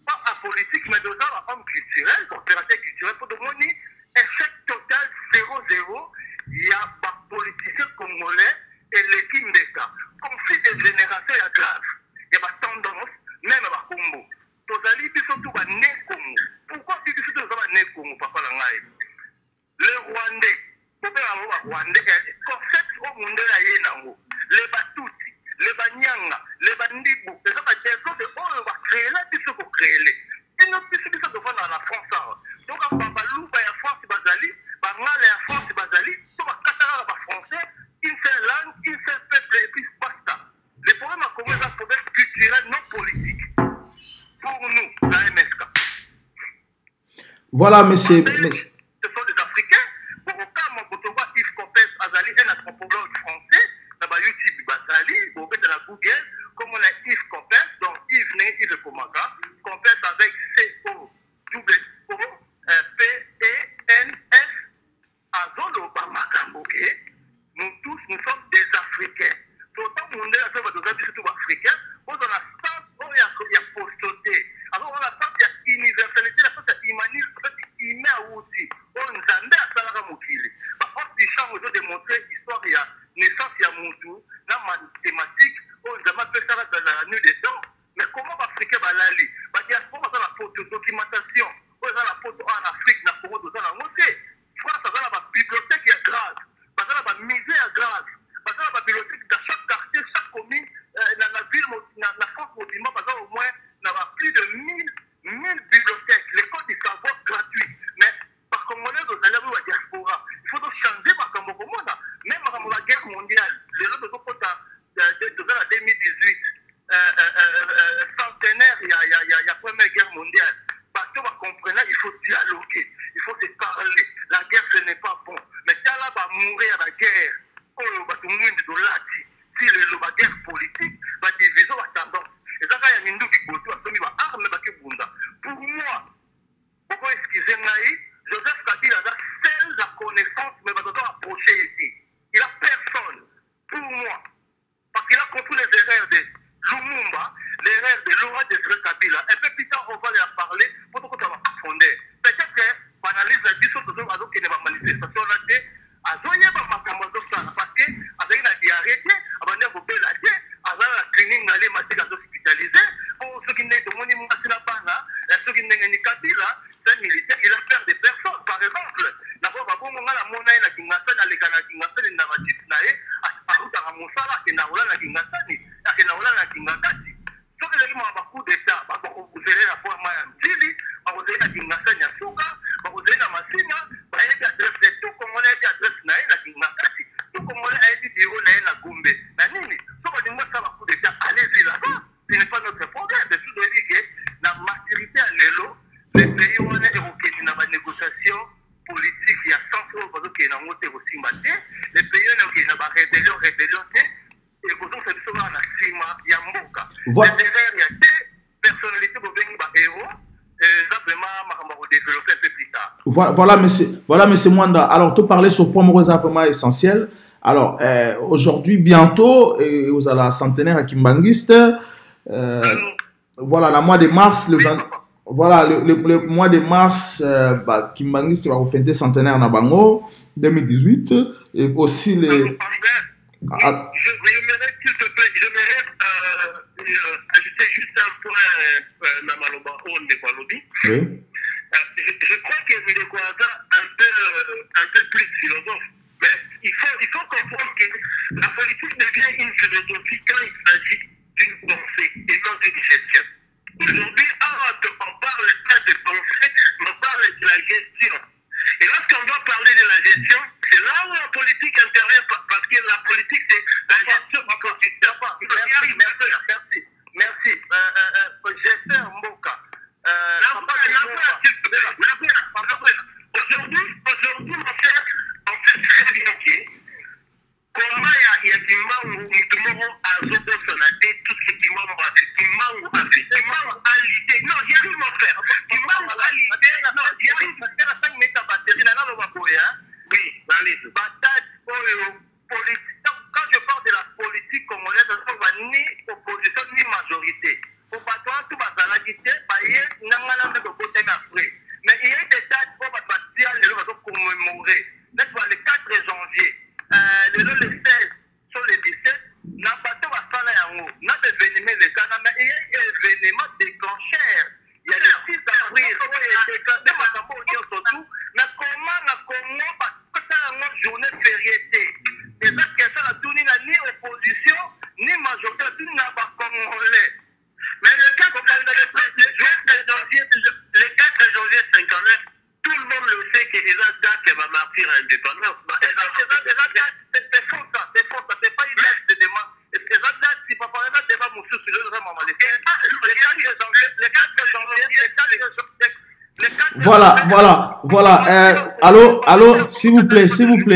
à politique, mais dans un homme culturel, coopérateur culturel, pour demander échec total 0-0, il y a des politiciens congolais et l'équipe d'État. Conflit des générations est grave. Il y a des tendances, même à Congo. Tozali, ils sont tous à né Congo. Pourquoi ils sont tous à né Congo, papa Langaï? Les Rwandais, les Rwandais, concept au monde là, les Batuti, les Banyanga, les Bandibou, les autres de on va créer là, puis ce qu'on crée. Et nous, puis ce devant dans la France. Donc, en Babalou, il y a France, Bazali, Bangal, il y a France, Bazali, tout va Katara, français, une seule langue, une seule peuple, et puis basta. Les problèmes à Congo, c'est un problème culturel, non politique. Pour nous, la MSK. Voilà, monsieur. Ce sont des Africains. Pour aucun moment, Yves Copes, Azali, un anthropologue français, dans YouTube, Bazali, vous faites la Google, comme on a Yves Copes, donc Yves Né, Yves Komaka, Copes avec C-O-W-P-E-N-S, Azolo Bamakamboke. Nous tous, nous sommes des Africains. Pourtant, nous sommes surtout Africains. On a la sens, il y a postauté. Alors, on a la sens, il y a universalité, la sens, il y a humanisme, il y a aussi. On nous a mis à Salara Moukili. On dit, on doit démontrer l'histoire, il y a naissance, il y a Moutou, la mathématique, on nous a mis à la nuit des temps. Mais comment l'Africain va l'aller? La diaspora, on a la photo documentation. On a la photo en Afrique, la photo dans la montée. France, on a la bibliothèque, il y a grâce. Parce que la musée à grâce. Parce que la bibliothèque dans chaque quartier, chaque commune, dans la ville, dans la France, parce qu'au moins, il y a plus de 1000 bibliothèques. L'école du savoir gratuit. Mais par Congolais, vous allez voir la diaspora. Il faut donc changer par Congolais. Même dans la guerre mondiale, les autres sont dans la 2018. ngale matika hospitalisé pour ceux qui n'est moni mwasina bana ceux qui n'est ni kabila c'est militaire il a peur des personnes par exemple na ko ba bongo ngala mona ina kingasa na lekana kingasa na bajit na e aruta ka musala ke na ulana kingasa ni ke na ulana kingakati so que les ba coup d'état ba ko kuzela la forma ya mjili ba ko zela kingasa nya suka ba ko zela masima ba yeta adresse de tout comme on a dit adresse na ina kingakati tout comme on a dit biro na ina gombe na nini so ba dinga sa ba coup d'état allez-y là-bas ce n'est pas notre problème de tout dire que la maturité à l'élo les pays où on est européens dans la négociation politique il y a 100 fois parce que dans notre aussi maté les pays où on est dans la rébellion et pour ça c'est souvent la cima ya mboka derrière il y a des personnalités pour venir ba héros ça vraiment ma va développer un peu plus tard voilà monsieur Mwanda alors tu parlais sur point vraiment essentiel alors aujourd'hui bientôt vous allez la centenaire à Kimbangiste voilà le mois de mars voilà le mois de mars Kimbangiste va fêter centenaire na bango 2018 et aussi les j'aimerais s'il te plaît ajouter juste un point na maloba on de Balobi oui je crois que le Kouaza un peu plus philosophe mais il faut comprendre que la politique devient une philosophie quand il s'agit d'une pensée et non d'une gestion. Aujourd'hui, on parle pas de pensée, mais on parle de la gestion. Et lorsqu'on va parler de la gestion, c'est là où la politique intervient, parce que la politique, c'est la gestion du quotidien. Merci. Gestion Mboka. Aujourd'hui, on fait très bien comment il y a Kimangu, Mutumomo, Azobo, Sonate, tout ce qui Kimangu a fait. Kimangu a l'idée. Non, il y a rien à faire. Kimangu a l'idée. Non, il y a rien à faire. La 5 mètres à batterie, là, on va courir. Oui, allez. Bataille, politique. Quand je parle de la politique congolaise, on va ni opposition ni majorité. Au bâton, tout va dans la guité, n'a pas de côté après. Mais il y a des dates pour bâtir, les gens vont commémorer. Là, le 4 janvier. Le 16 sur le 17, n'a pas de basala yango, n'a pas événement le Ghana, mais il y a un événement déclencheur. Il y a le 6 avril, il y a déclenché Makambo surtout, mais comment une journée fériée. Et ça, la tournée n'a ni opposition, ni majorité, tout n'a pas congolais. Mais le 4 janvier 59, tout le monde le sait que les Azda qui va marquer l'indépendance. C'est faux ça, c'est pas une date de demande. Et les Azda, si papa n'a pas débat monsieur sur le vraiment le 4 allô, s'il vous plaît.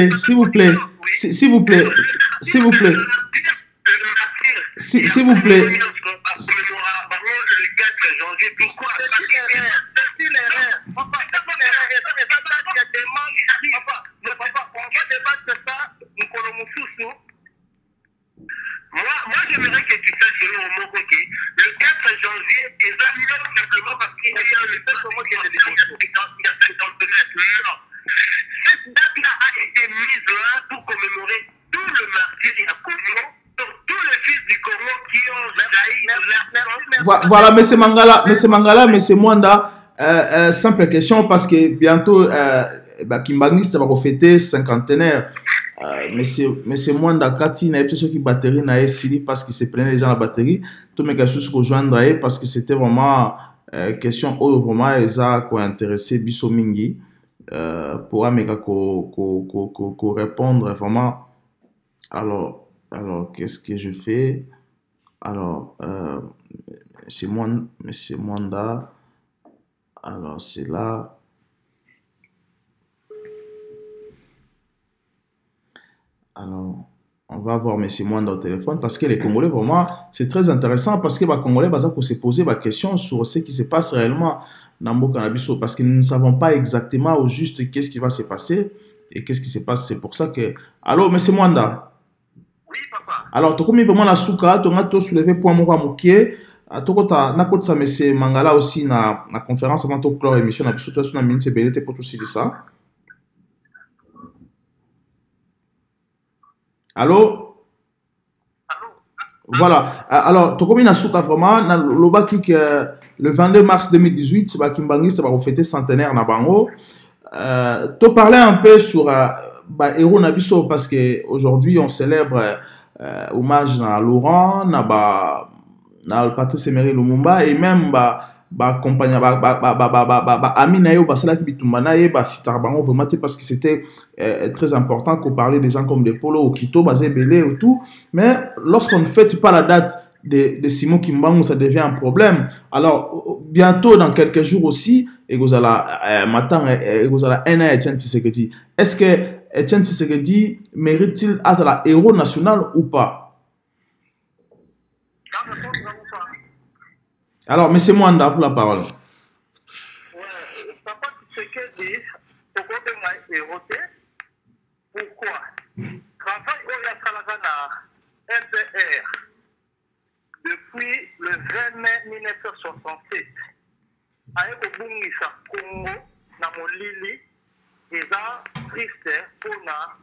Moi, j'aimerais que tu saches selon mon côté, le 4 janvier, et ça, simplement parce qu'il y a le seul moment qui est de non. Cette date-là a été mise là pour commémorer tout le martyr à Congo, donc tous les fils du Congo qui ont jailli. Voilà, monsieur Mangala, monsieur Mwanda, simple question parce que bientôt, Kimbangiste va fêter cinquantenaire. Monsieur Mwanda Kati n'a pas ceux qui batterie n'a essayé parce qu'il se prenait déjà la batterie. Tout mes gars se rejoindre parce que c'était vraiment question vraiment eza quoi intéressé biso mingi pour ameka ko répondre vraiment. Alors qu'est-ce que je fais? Alors monsieur Mwanda, alors c'est là. Alors, on va voir M. Mwanda au téléphone parce que les Congolais, vraiment, c'est très intéressant parce que les Congolais vont se poser des questions sur ce qui se passe réellement dans le Canabiso parce que nous ne savons pas exactement au juste qu'est-ce qui va se passer et qu'est-ce qui se passe. C'est pour ça que... Allô, M. Mwanda? Oui, papa. Alors, tu as mis vraiment la souka, tu as soulevé point moko moké. Tu as M. Mangala aussi dans la conférence avant de clore l'émission. Tu as mis sur la minute de pour tout ça. Allô? Voilà. Alors, Tokomi Nasuka vraiment, le 22 mars 2018, Kimbangi, ça va fêter centenaire na bango. Tu parlais un peu sur Héros Nabiso parce qu'aujourd'hui, on célèbre hommage à Laurent, na Patrice Emery Lumumba et même compagnie ami na yo basala ki bitumba na ye sitar bango vraiment parce que c'était très important qu'on parlait des gens comme des Polo Okito basé belé et tout, mais lorsqu'on ne fête pas la date de Simon Kimbangu, ça devient un problème. Alors bientôt dans quelques jours aussi et vous allez matin et vous allez Etienne Tshisekedi. Est-ce que Etienne Tshisekedi mérite-t-il être la héros national ou pas? Alors, M. Mwanda, vous la parole. Papa Tshisekedi, pourquoi travail au NPR depuis le 20 mai 1967 avec le Bungisa Congo na Molili et ça triste pour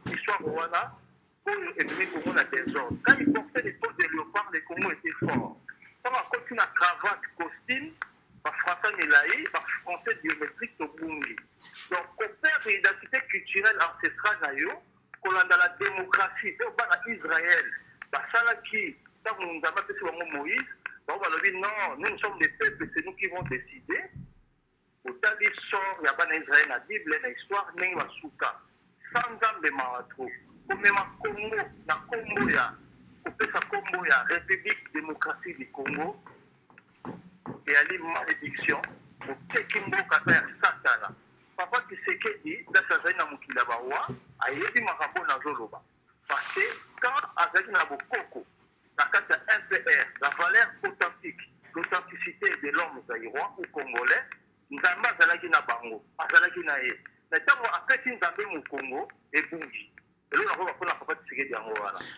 l'histoire rwanda pour le Congo na désordre. Quand ils portaient les peaux de léopard, le Congo était fort. Quand on continue à cravate, costume, par français Milaï, par français biométrique au Bungi. Donc, on perd l'identité culturelle ancestrale qu'on a dans la démocratie, au bas d'Israël, ça qui, quand on a fait sur Moïse, on va dire non, nous sommes des peuples, c'est nous qui vont décider. Autant il sort, il y a pas d'Israël, la Bible, l'histoire, n'est pas souka. Sans âme de marathon, comme même Congo, na Congo, ya République démocratique du Congo, et à l'île malédiction, au Tekimbo Kater Satana. Papa Tshisekedi, dans sa zone à Mukilabawa, a yédi Marabo Nazoloba. Parce que quand avec Nabokoko, la carte NPR, la valeur authentique, l'authenticité de l'homme zaïrois ou congolais, Nzamba Zalagi Nabango, Azalagi Nae. Mais tant qu'on a fait une Zambé au Congo, et Bungi.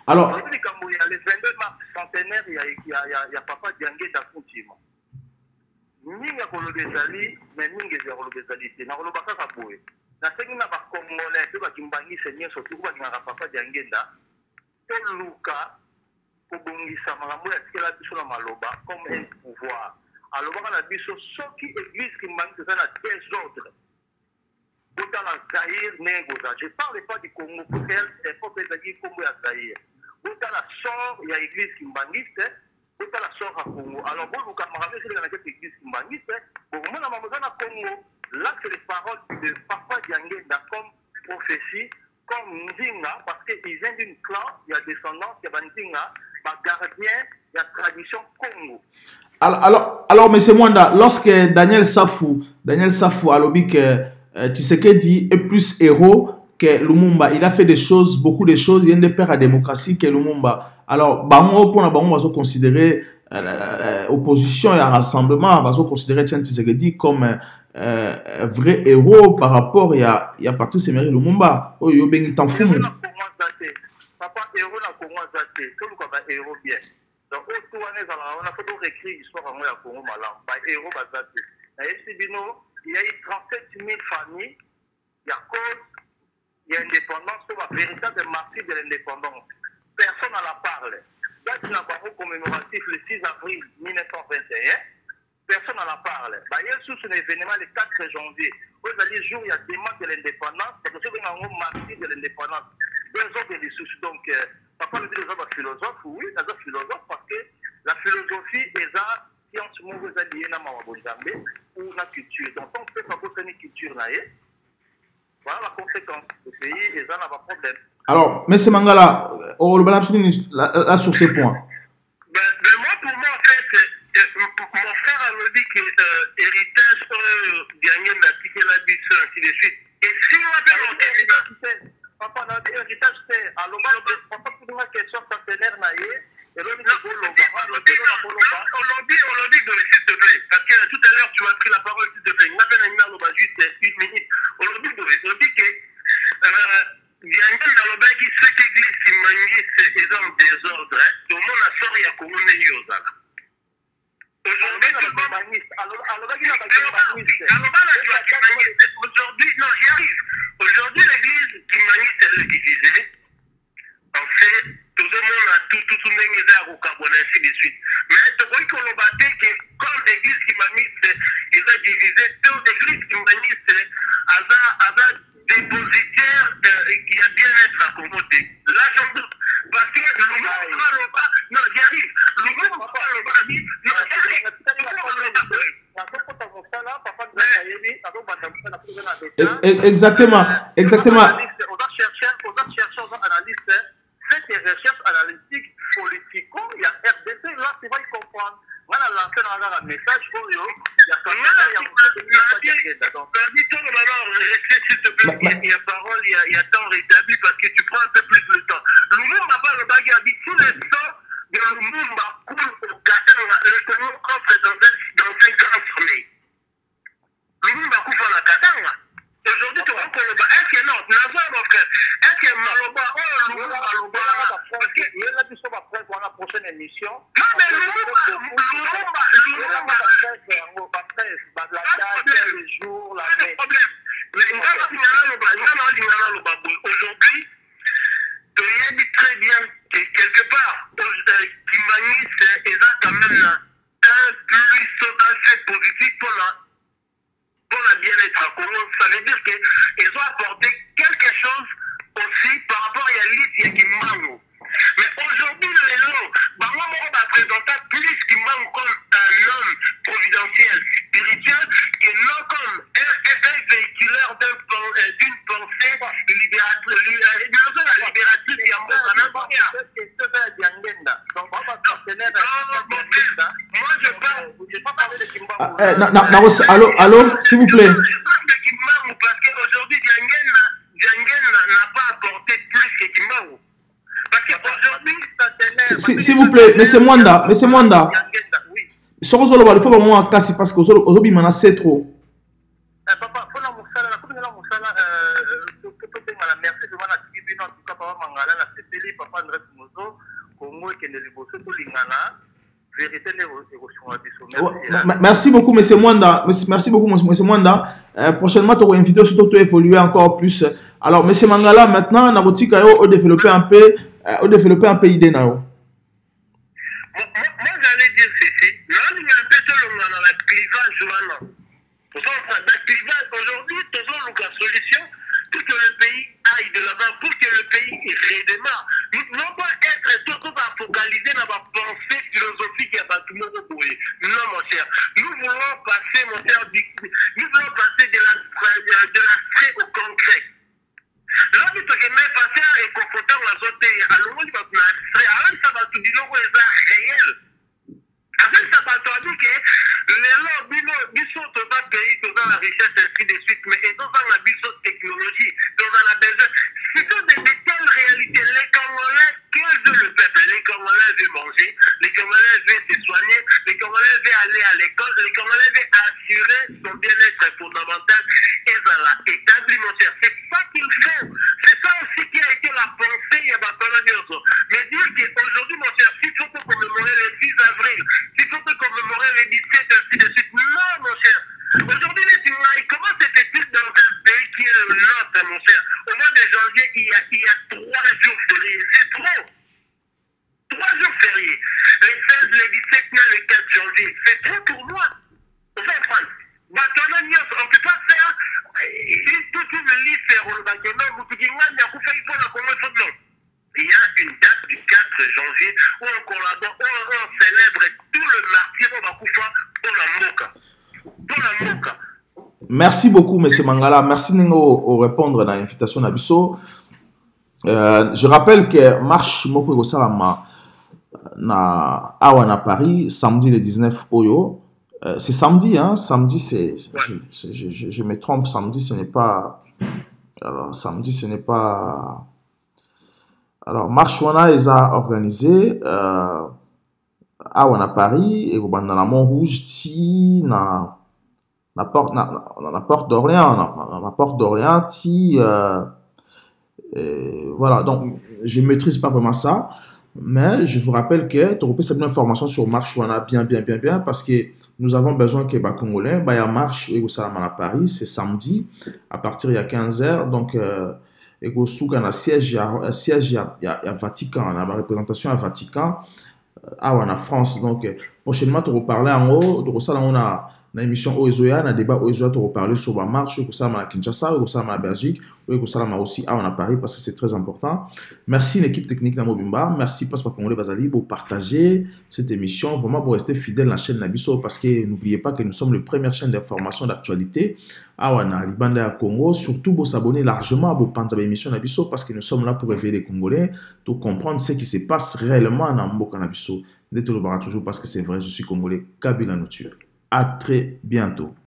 Alors, le 22 mars centenaire, il y a Papa Diangé d'Akuntima. Ninga Kolobezali, mais Ninga Kolobezali, n'a pas de Kaboué. Na Sengina Congolais, tout va Kimbangi, Seigneur, surtout Papa Diangé, tout Luka, Kobongi Samaramou, est-ce qu'elle a dit sur la Maloba comme un pouvoir. Alors, on a dit sur ce qui église Kimbangi, c'est un désordre. Dans la Zaïre, je ne parle pas du Congo, pour qu'elle est pas pédagogique comme la Zaïre. Dans la sort, il y a l'église kimbangiste, dans la sort à Congo. Alors, vous, camarades, c'est dans l'église kimbangiste, pour moi, dans Congo, là, c'est les paroles de Papa Diangenda comme prophétie, comme Ndinga, parce qu'ils viennent d'une clan, il y a descendance, il y a Ndinga, gardien, il y a tradition Congo. Alors, M. Mwanda, lorsque Daniel Safou a lobby que Tshisekedi est plus héros que Lumumba. Il a fait beaucoup de choses. Il y a des pères à démocratie que Lumumba. Alors, Bango, pour Bango, on va considérer opposition et rassemblement, on va considérer Tshisekedi comme un vrai héros par rapport à Patrice Emery Lumumba. Oh, yo bengi t'en fous. Papa, héros na Congo Zate, tout le monde va héros bien. Donc, on a fait écrire l'histoire en moi à Congo Malam. Héros Zate. Il y a eu 37 000 familles, il y a cause, il y a indépendance, c'est un véritable martyr de l'indépendance. Personne n'en parle. Date n'a pas commémoratif le 6 avril 1921, personne n'en parle. Il y a un événement le 4 janvier. Aujourd'hui, jour, il y a demande de l'indépendance, parce que c'est un martyr de l'indépendance. Deux autres des soucis. Donc, papa le dit aux autres philosophes, oui, les autres philosophes, parce que la philosophie est là. Si on se moue aux alliés, ou la culture. Donc, on ne peut pas connaître une culture là. Voilà la conséquence. Le pays, et ça n'a pas de problème. Alors, M. Mangala, on va là sur ces points. Moi, pour moi, en fait, mon frère a dit que héritage gagné l'article la mission, ainsi de suite. Et si on appelle l'héritage, papa, l'héritage, c'est alors, papa, pour moi, question centenaire, on l'a dit s'il te plaît, parce que tout à l'heure tu as pris la parole, s'il te plaît. Il m'a fait un numéro juste une minute. On l'a dit que il y a un homme qui sait que l'église Kimbangi est dans le désordre. Tout le monde a sorti à Congo Neyozala. Aujourd'hui, non, j'y arrive. Aujourd'hui, l'église Kimbangi est divisée. En fait, tout tozomona tututu ndenge eza ya kokabwana ainsi de suite. Mais tokoki koloba te ke comme église kimaniste eza divise te église kimaniste aza dépositaire ya bien-être à Congo te. Là j'en doute. Parce que Lumumba loba, non j'arrive, Lumumba loba dit, non exactement. Aux chercheurs, aux analystes, faites des recherches analytiques politico, il y a RDC, là tu vas y comprendre. Voilà, lancer un message pour eux. Il y a quand même il y a parole, il y a temps rétabli parce que tu prends un peu plus de temps. Lumumba parle de Bagabi, tous les temps de Lumumba coulent au Qatar, le Congo entre dans un grand sommeil. Lumumba coule dans la Qatar. Aujourd'hui, tu vois qu'on le bat. Est-ce que non, mon frère, est-ce que Maloba, Lumumba, parce que il y a plus après pour la prochaine émission. Non, mais Lumumba, les jours, la fête. Aujourd'hui, tu dis très bien que quelque part, Kimani, c'est quand même un plus assez positif pour la bien-être à Congo. Ça veut dire qu'ils ont apporté quelque chose aussi par rapport à l'élite et Kimano. Mais aujourd'hui, les lots, on va présenter plus Kimano comme un homme providentiel, spirituel, et non comme un véhiculaire d'une pensée libératrice. Libératrice, moi, je parle. Allô, s'il vous plaît. Parce qu'aujourd'hui, Djangen n'a pas apporté plus que Kimao. Parce qu'aujourd'hui, s'il vous plaît, mais c'est Mwanda. Oui. Il faut vraiment casser parce que aujourd'hui, il c'est trop. Papa, faut la moussala, comme la moussala, merci de voir la tribune, en tout cas, papa Mangala, la CPL, papa André Mozo, Congo et Kendeli Bosso, tout l'ingana. Merci beaucoup, M. Mwanda. Merci beaucoup, M. Mwanda. Prochainement, tu auras invité surtout à évoluer encore plus. Alors, M. Mangala, maintenant, on a développé un peu idée. Moi, j'allais dire ceci. Là, il y a un peu de la clivage. Aujourd'hui, tu as la solution pour que le pays aille de l'avant, pour que le pays redémarre. Non pas être tout focalisé dans la pensée philosophique et tout le monde. Non, mon cher. Nous voulons passer, mon cher, nous voulons passer de l'abstrait au concret. Là, tu peux même passer et confortable la zone. Alors, on va faire l'abstrait. Alors, ça va tout dire réel. Avec ça, va te dire que les lois, sont dans un pays, dans la richesse, ainsi de suite, mais ils sont dans la technologie, dans la besoin. Ce sont des telles réalités. Les Congolais, que veut le peuple? Les Congolais veulent manger, les Congolais veulent se soigner, les Congolais veulent aller à l'école, les Congolais veulent assurer son bien-être fondamental et ça l'a établi, mon cher. C'est ça qu'ils font. C'est ça aussi qui a été la pensée, il y a pas de dire. Mais dire qu'aujourd'hui, mon cher, s'il faut commémorer le 6 avril, s'il faut commémorer le 17, ainsi de suite, non, mon cher. Aujourd'hui, comment se fait-il dans un pays qui est le nôtre, mon cher? Au mois de janvier, il y a 3 jours fériés. C'est trop. 3 jours fériés. Les 16, les 17, le 4 janvier. C'est trop pour moi. On va prendre. On ne peut pas faire toute une liste. Il y a une date du 4 janvier où on collabore, où on célèbre tout le martyr pour la Moka. Merci beaucoup, M. Mangala. Merci de répondre à l'invitation d'Abisso. Je rappelle que Marche Moko Salama à Paris, samedi le 19 Oyo. C'est samedi, hein? Samedi, c'est. Je me trompe, samedi, ce n'est pas. Alors, samedi, ce n'est pas. Alors, Marche Wana, ils ont organisé à Paris, et dans la Montrouge, la porte d'Orléans, voilà, donc je ne maîtrise pas vraiment ça, mais je vous rappelle que tu peux savoir une information sur Marche Wana bien, parce que nous avons besoin que les Congolais, il y a Marche et à Paris, c'est samedi, à partir de 15h, donc et que souka na siège ya Vatican, na représentation à Vatican, en France. Donc, prochainement, tu reparler en haut, tu reçois na émission Oezoya, na débat Oezoya, tu reparler sur la marche, que ça, à Kinshasa, que ça, à Belgique, que ça, aussi à Paris, parce que c'est très important. Merci l'équipe technique de Mobimba, merci Passeport Congolais Bazali pour partager cette émission, vraiment pour rester fidèle à la chaîne Nabiso, parce que n'oubliez pas que nous sommes la première chaîne d'information d'actualité à Libanda à Congo, surtout pour s'abonner largement à vos émission Nabiso, parce que nous sommes là pour réveiller les Congolais, pour comprendre ce qui se passe réellement dans Mboka Nabiso. Toujours parce que c'est vrai, je suis Congolais, Kabila Nature. À très bientôt.